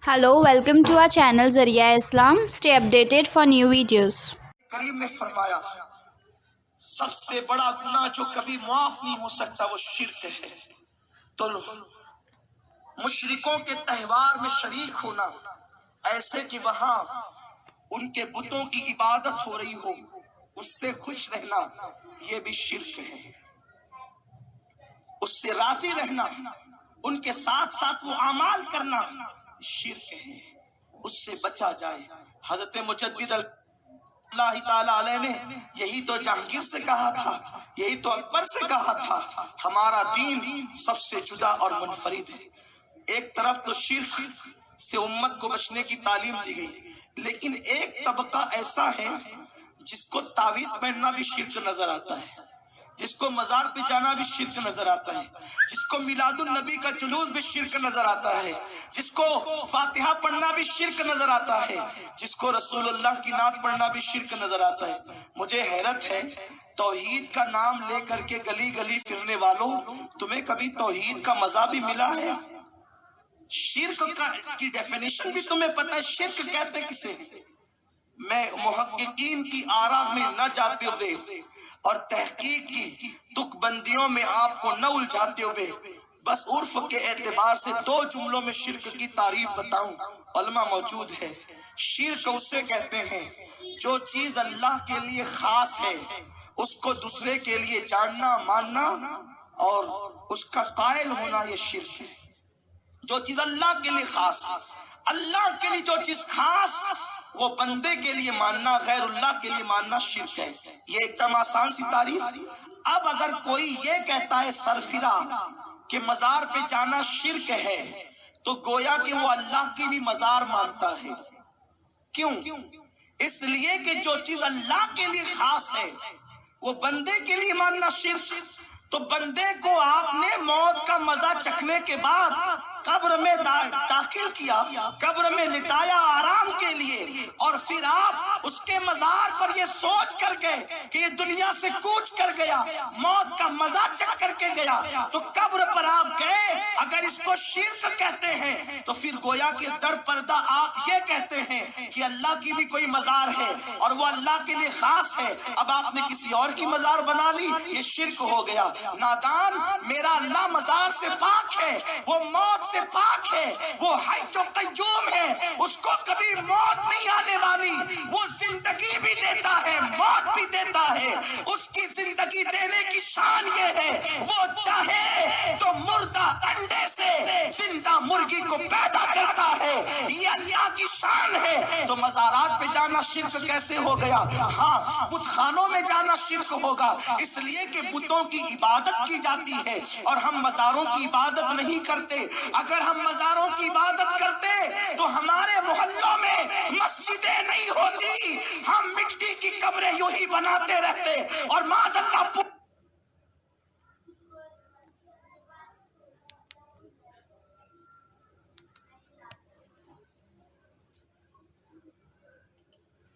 Hello, welcome to our channel Zariya Islam. Stay updated for new videos. کریم نے فرمایا سب سے بڑا گناہ جو کبھی معاف نہیں ہو سکتا وہ شرک ہے۔ تو مشرکوں کے تہوار میں شریک ہونا، ایسے کہ وہاں ان کے بتوں کی عبادت ہو رہی ہو، اس سے خوش رہنا، یہ بھی شرک ہے۔ اس سے راضی رہنا، ان کے ساتھ ساتھ وہ اعمال کرنا شرک ہے، اس سے بچا جائے۔ حضرت مجدد اللہ تعالیٰ علیہ نے یہی تو جہانگیر سے کہا تھا، یہی تو اکبر سے کہا تھا، ہمارا دین سب سے جدا اور منفرد ہے۔ ایک طرف تو شرک سے امت کو بچنے کی تعلیم دی گئی، لیکن ایک طبقہ ایسا ہے جس کو تعویذ پہننا بھی شرک نظر آتا ہے، جس کو مزار پہ جانا بھی شرک نظر آتا ہے، جس کو میلاد النبی کا جلوس بھی شرک نظر آتا ہے، جس کو فاتحہ پڑھنا بھی شرک نظر آتا ہے، جس کو رسول اللہ کی نعت پڑھنا بھی شرک نظر آتا ہے۔ مجھے حیرت ہے، توحید کا نام لے کر کے گلی گلی پھرنے والوں، تمہیں کبھی توحید کا مزہ بھی ملا ہے؟ شرک کی ڈیفینیشن بھی تمہیں پتہ ہے؟ شرک کہتے کسے؟ میں محققین کی آراء میں نہ جاتے ہوئے اور تحقیق کی تک بندیوں میں آپ کو نہ الجھاتے ہوئے بس عرف کے اعتبار سے دو جملوں میں شرک کی تعریف بتاؤں، علماء موجود ہے۔ شرک اسے کہتے ہیں جو چیز اللہ کے لیے خاص ہے اس کو دوسرے کے لیے جاننا، ماننا اور اس کا قائل ہونا، یہ شرک ہے۔ جو چیز اللہ کے لیے خاص، اللہ کے لیے جو چیز خاص وہ بندے کے لیے ماننا، غیر اللہ کے لیے ماننا شرک ہے۔ یہ ایک دم آسان سی تعریف۔ اب اگر کوئی یہ کہتا ہے سرفرا کہ مزار پہ جانا شرک ہے، تو گویا کہ وہ اللہ کی بھی مزار مانتا ہے۔ کیوں؟ اس لیے کہ جو چیز اللہ کے لیے خاص ہے وہ بندے کے لیے ماننا شرک۔ تو بندے کو آپ نے موت کا مزہ چکھنے کے بعد قبر میں داخل کیا، قبر میں لٹایا آرام کے لیے، اور پھر آپ اس کے مزار پر یہ سوچ کر کے کہ یہ دنیا سے کوچ کر گیا، موت کا مزہ چکھ کر کے گیا، تو قبر پر آپ گئے۔ اگر اس کو شرک کہتے ہیں تو پھر گویا کہ در پردہ آپ یہ کہتے ہیں کہ اللہ کی بھی کوئی مزار ہے اور وہ اللہ کے لیے خاص ہے، اب آپ نے کسی اور کی مزار بنا لی، یہ شرک ہو گیا۔ نادان، میرا اللہ مزار سے پاک ہے، وہ موت سے پاک ہے، وہ حی و قیوم ہے، اس کو کبھی موت نہیں آنے والی، وہ زندگی بھی دیتا ہے، موت بھی دیتا ہے، اس کی زندگی دینے کی شان یہ ہے وہ چاہے تو مردہ انڈے سے زندہ مرغی کو پیدا کرتا ہے، یہ اللہ کی شان ہے۔ تو مزارات پہ جانا شرک کیسے ہو گیا؟ ہاں، بت خانوں میں جانا شرک ہوگا، اس لیے کہ بتوں کی عبادت کی جاتی ہے اور ہم مزاروں کی عبادت نہیں کرتے۔ اگر ہم مزاروں کی عبادت کرتے تو ہمارے محلوں میں مسجدیں نہیں ہوتی، ہم مٹی کی قبریں یوں ہی بناتے رہتے اور معاذ اللہ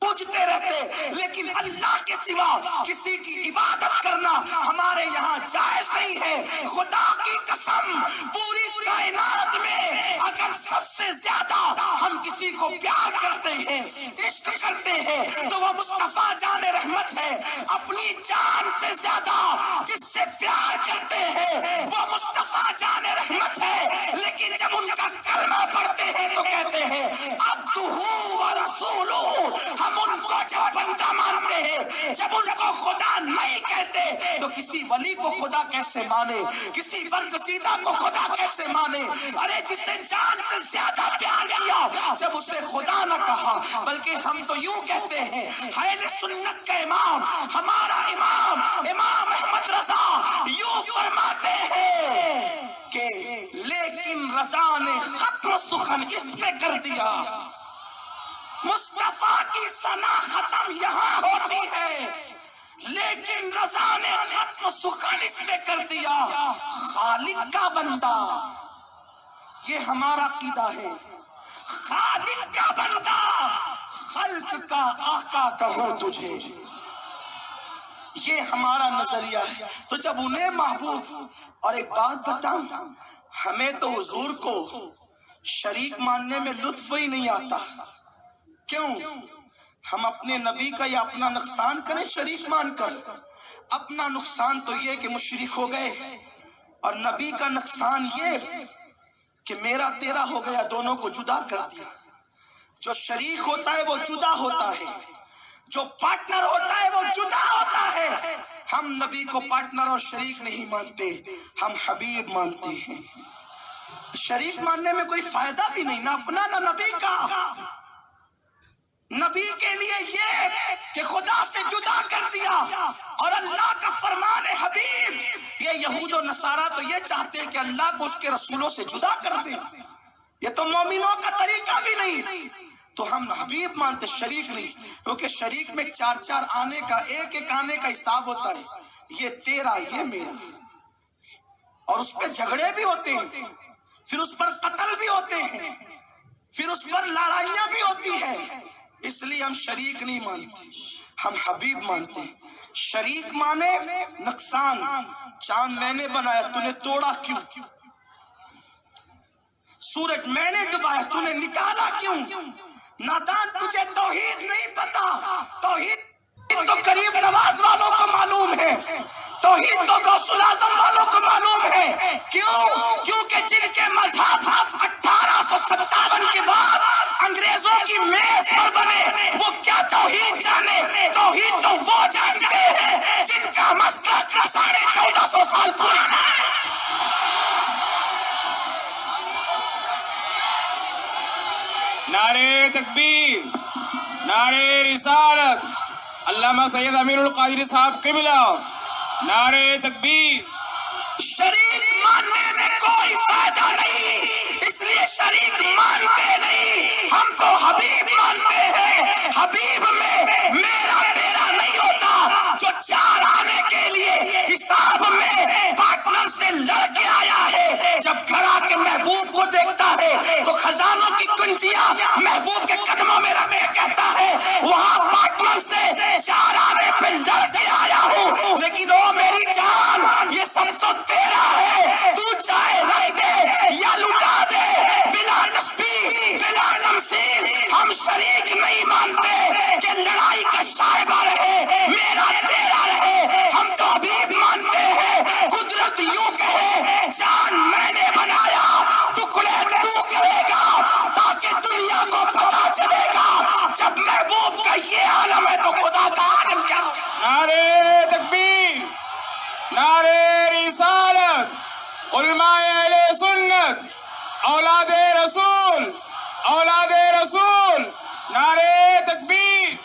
پوجتے رہتے، لیکن اللہ کے سوا کسی کی عبادت کرنا ہمارے یہاں جائز نہیں ہے۔ خدا کی قسم، پوری کائنات میں اگر سب سے زیادہ ہم کسی کو پیار کرتے ہیں، عشق کرتے ہیں، تو وہ مصطفیٰ جان رحمت ہے۔ اپنی جان سے زیادہ جس سے پیار کرتے ہیں وہ مصطفیٰ جان رحمت ہے، لیکن جب ان کا کلمہ پڑھتے ہیں تو کہتے ہیں عبدہ و رسولہ۔ ہم ان کو جب بندہ مانتے ہیں، جب ان کو خدا نہیں کہتے تو کسی ولی کو خدا کیسے مانے، کسی برگزیدہ کو خدا کیسے مانے؟ ارے جسے جان سے زیادہ پیار کیا، جب اسے خدا نہ کہا، بلکہ ہم تو یوں کہتے ہیں، اہل سنت کا امام، ہمارا امام امام احمد رضا یوں فرماتے ہیں کہ لیکن رضا نے ختم سخن اس پہ کر دیا۔ مصطفیٰ کی ثنا ختم یہاں ہوتی ہے، لیکن رضا نے ختم سخن اس میں کر دیا۔ خالق کا بندہ، یہ ہمارا عقیدہ ہے، خالق کا بندہ، خلق کا آقا کہو تجھے، یہ ہمارا نظریہ ہے۔ تو جب انہیں محبوب، اور ایک بات بتاؤں، ہمیں تو حضور کو شریک ماننے میں لطف ہی نہیں آتا. کیوں؟ ہم اپنے نبی کا یا اپنا نقصان کریں شریک مان کر؟ اپنا نقصان تو یہ کہ مشرک ہو گئے، اور نبی کا نقصان یہ کہ میرا تیرا ہو گیا، دونوں کو جدا کر دیا. جو شریک ہوتا ہے وہ جدا ہوتا ہے، جو پارٹنر ہوتا ہے وہ جدا ہوتا ہے. ہم نبی کو پارٹنر اور شریک نہیں مانتے، ہم حبیب مانتے ہیں. شریک ماننے میں کوئی فائدہ بھی نہیں، نہ اپنا نہ نبی کا. نبی کے لیے یہ کہ خدا سے جدا کر دیا، اور اللہ کا فرمان ہے حبیب. یہ یہود و نصارہ تو یہ چاہتے ہیں کہ اللہ کو اس کے رسولوں سے جدا کر دیں. یہ تو مومنوں کا طریقہ بھی نہیں. تو ہم حبیب مانتے، شریک نہیں، کیونکہ شریک میں چار چار آنے کا، ایک ایک آنے کا حساب ہوتا ہے. یہ تیرا، یہ میرا، اور اس پہ جھگڑے بھی ہوتے ہیں، پھر اس پر قتل بھی ہوتے ہیں، پھر اس پر لڑائیاں بھی ہوتی ہیں. اس لیے ہم شریک نہیں مانتے، ہم حبیب مانتے ہیں. شریک مانے نقصان. چاند میں نے بنایا، تو نے توڑا کیوں؟ سورج میں نے ڈبایا، تو نے نکالا کیوں؟ نادان، تجھے توحید نہیں پتا. توحید تو قریب نواز والوں کو معلوم ہے، توحید تو غوث الاعظم والوں کو معلوم ہے. کیوں؟ کیونکہ جن کے مذہب 1857 کے بعد انگریزوں کی میز پر بنے، وہ کیا توحید جانے؟ توحید تو وہ جانتے ہیں جن کا مسلک 1450 سال پرانا ہے. نعرے تکبیر، نعرے رسالت، علامہ سید امیر القادری صاحب قبلہ، نعرے تکبیر. شریک ماننے میں کوئی فائدہ نہیں، اس لیے شریک مانتے نہیں. ہم تو حبیب مانتے ہیں. حبیب میں میرا تیرا نہیں ہوتا. جو چار آنے کے لیے حساب میں پارٹنر سے لڑ کے آیا ہے، جب گھر آ کے محبوب کو دیکھتا ہے تو خزانوں کی کنجیاں محبوب کے قدموں میں رکھ کے کہتا ہے وہاں پارٹنر سے چار آنے پہ لڑ کے آیا ہوں، لیکن او میری جان، یہ سب تو تیرا ہے. تو چاہے رکھ دے یا لٹا دے، بلا تشبیہ بلا تمثیل. ہم شریک نہیں مانتے کہ لڑائی کا شائبہ رہے، میرا تیرا رہے. ہم تو حبیب مانتے ہیں. قدرت یوں کہے، جان میں نے بنایا، ٹکڑے تو کرے گا، تاکہ دنیا کو پتا چلے گا جب محبوب کا یہ عالم ہے تو خدا کا عالم کیا ہو. نعرے تکبیر، نعرے رسالت، علماء اہل سنت، اولاد رسول، اولاد رسول، نعرے تکبیر.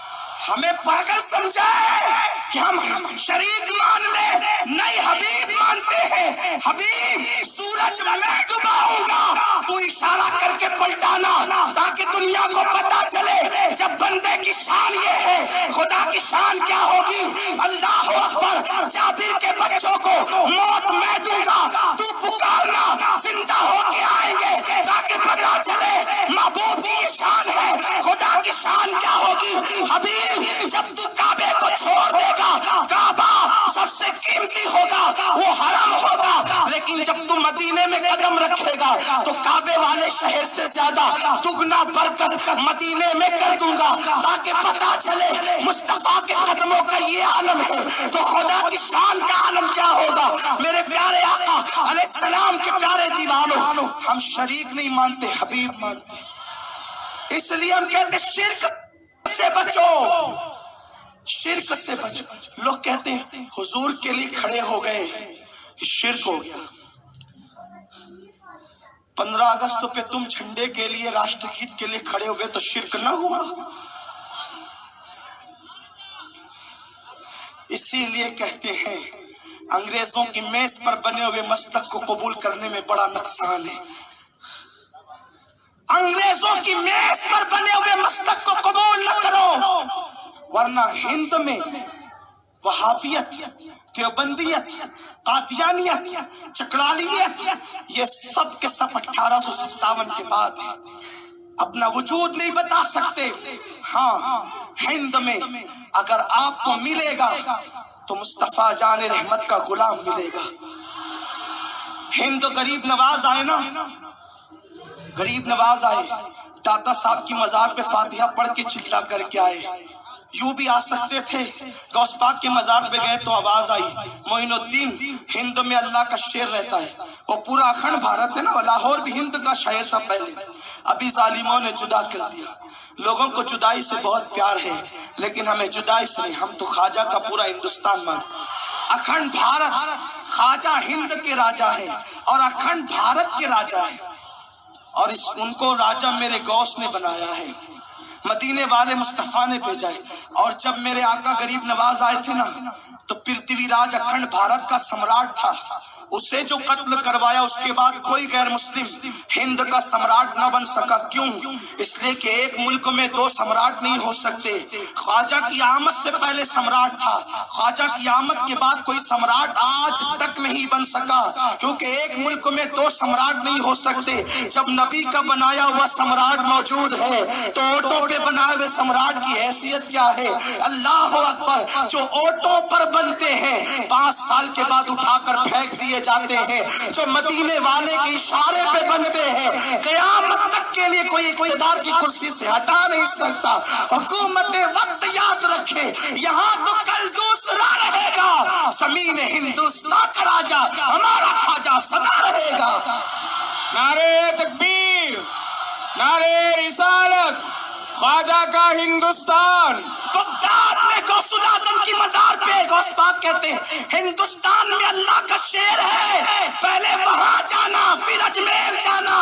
ہمیں پاگل سمجھائے کہ ہم شریک مان لیں، نہیں حبیب مانتے ہیں. حبیب، سورج میں ڈباؤں گا، تو اشارہ کر کے پلٹانا تاکہ دنیا کو پتا چلے. جب بندے کی شان یہ ہے، خدا کی شان کیا ہوگی؟ اللہ اکبر. جابر کے بچوں کو موت میں دوں گا، تو پکارنا، زندہ ہو کے آئیں گے تاکہ پتا چلے محبوب کی یہ شان ہے. خدا کی شان کیا ہوگی؟ حبیب، جب تو کعبے کو چھوڑ دے گا، کعبہ سب سے قیمتی ہوگا، وہ حرم ہوگا، لیکن جب تو مدینے میں قدم رکھے گا تو کعبے والے شہر سے زیادہ دگنا برکت مدینے میں کر دوں گا تاکہ پتا چلے مصطفیٰ کے قدموں کا یہ عالم ہے تو خدا کی شان کا عالم کیا ہوگا. میرے پیارے آقا علیہ السلام کے پیارے دیوانوں، ہم شریک نہیں مانتے، حبیب مانتے. اس لیے ہم کہتے شرک سے بچو، شرک سے بچو. لوگ کہتے ہیں حضور کے لیے کھڑے ہو گئے، شرک ہو گیا. 15 اگست پہ تم جھنڈے کے لیے، راشٹر گیت کے لیے کھڑے ہو گئے تو شرک نہ ہوا؟ اسی لیے کہتے ہیں انگریزوں کی میز پر بنے ہوئے مستق کو قبول کرنے میں بڑا نقصان ہے. انگریزوں کی میز پر بنے ہوئے مستق کو قبول نہ کرو، ورنہ ہند میں وہابیت، دیوبندیت، قادیانیت، چکرالیت، یہ سب کے سب 1857 کے بعد ہے. اپنا وجود نہیں بتا سکتے. ہاں، ہند میں اگر آپ کو ملے گا تو مصطفیٰ جان رحمت کا غلام ملے گا. ہند غریب نواز آئے نا، غریب نواز آئے، داتا صاحب کی مزار پہ فاتحہ پڑھ کے چلا کر کے آئے. یوں بھی آ سکتے تھے. غوث پاک کے مزار پہ گئے تو آواز آئی، معین الدین ہند میں اللہ کا شعر رہتا ہے. وہ پورا اکھنڈ بھارت ہے نا، لاہور بھی ہند کا شاعر تھا پہلے، ابھی ظالموں نے جدا کر دیا. لوگوں کو جدائی سے بہت پیار ہے، لیکن ہمیں جدائی سے نہیں، ہم تو خواجہ کا پورا ہندوستان مانتے. اکھنڈ بھارت، خواجہ ہند کے راجا ہے اور اکھنڈ بھارت کے راجا ہے، اور ان کو راجا میرے غوث نے بنایا ہے، مدینے والے مصطفیٰ نے بھیجا ہے. اور جب میرے آقا غریب نواز آئے تھے نا تو پرتھوی راج اکھنڈ بھارت کا سمراٹ تھا، اسے جو قتل کروایا اس کے بعد کوئی غیر مسلم ہند کا سمراٹ نہ بن سکا. کیوں؟ اس لیے کہ ایک ملک میں دو سمراٹ نہیں ہو سکتے. خواجہ کی آمد سے پہلے سمراٹ تھا، خواجہ کی آمد کے بعد کوئی سمراٹ آج تک نہیں بن سکا، کیونکہ ایک ملک میں دو سمراٹ نہیں ہو سکتے. جب نبی کا بنایا ہوا سمراٹ موجود ہے تو اوٹوں پہ بنائے ہوئے سمراٹ کی حیثیت کیا ہے؟ اللہ اکبر. جو اوٹوں پر بنتے ہیں 5 سال کے بعد اٹھا کر پھینک دیے جاتے ہیں، جو مدینے والے کے اشارے پہ بنتے ہیں قیامت تک کے لیے کوئی اقتدار کی کرسی سے ہٹا نہیں سکتا. حکومت وقت یاد رکھے، یہاں تو کل دوسرا رہے گا. زمین ہندوستان کا راجا ہمارا خواجہ سدا رہے گا. نعرے تکبیر، نعرے رسالت، خواجہ کا ہندوستان. بغداد میں غوث اعظم کی مزار پہ غوث پاک کہتے ہیں ہندوستان میں اللہ کا شعر ہے، پہلے وہاں جانا پھر اجمیر جانا.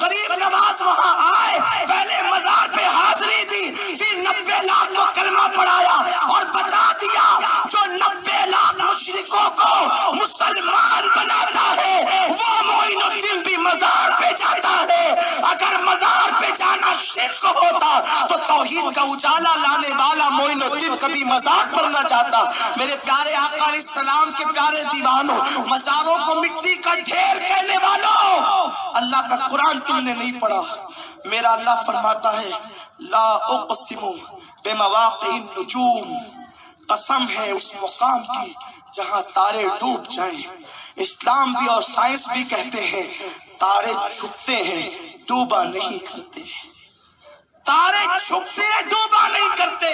غریب نواز وہاں آئے، پہلے مزار پہ حاضری دی، پھر 90 لاکھ کو کلمہ پڑھایا اور بتا دیا جو 90 لاکھ مشرکوں کو مسلمان بناتا ہے وہ معین الدین بھی مزار پہ جاتا ہے. اگر مزار پہ جانا شرک ہوتا تو توحید کا اجالا لانے والا معین الدین کبھی مزار پر نہ جاتا. میرے پیارے آقا علیہ السلام کے پیارے دیوانوں، مزاروں کو مٹی کا ڈھیر کہنے والوں، اللہ کا قرآن تم نے نہیں پڑھا. میرا اللہ فرماتا ہے لا اقسم بمواقع النجوم، قسم ہے اس مقام کی جہاں تارے ڈوب جائیں. اسلام بھی اور سائنس بھی کہتے ہیں تارے چھپتے ہیں ڈوبا نہیں کرتے. تارے چھپتے ہیں ڈوبا نہیں کرتے.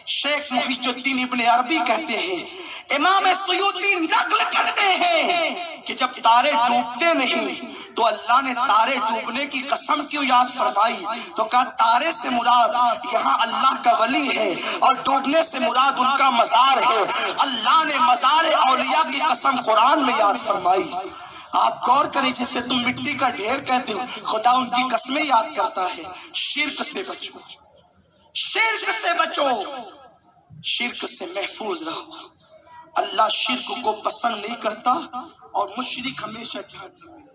شیخ محی الدین ابن عربی کہتے ہیں، امام سیوطی نقل کرتے ہیں کہ جب تارے ڈوبتے نہیں تو اللہ نے تارے ڈوبنے کی قسم کیوں یاد فرمائی؟ تو کہا تارے سے مراد یہاں اللہ کا ولی ہے اور ڈوبنے سے مراد ان کا مزار ہے. اللہ نے مزار اولیاء کی قسم قرآن میں یاد فرمائی. آپ غور کریں، جسے تم مٹی کا ڈھیر کہتے ہو خدا ان کی قسمیں یاد کرتا ہے. شرک سے بچو، شرک سے بچو، شرک سے محفوظ رہو. اللہ شرک کو پسند نہیں کرتا اور مشرک ہمیشہ جہنم میں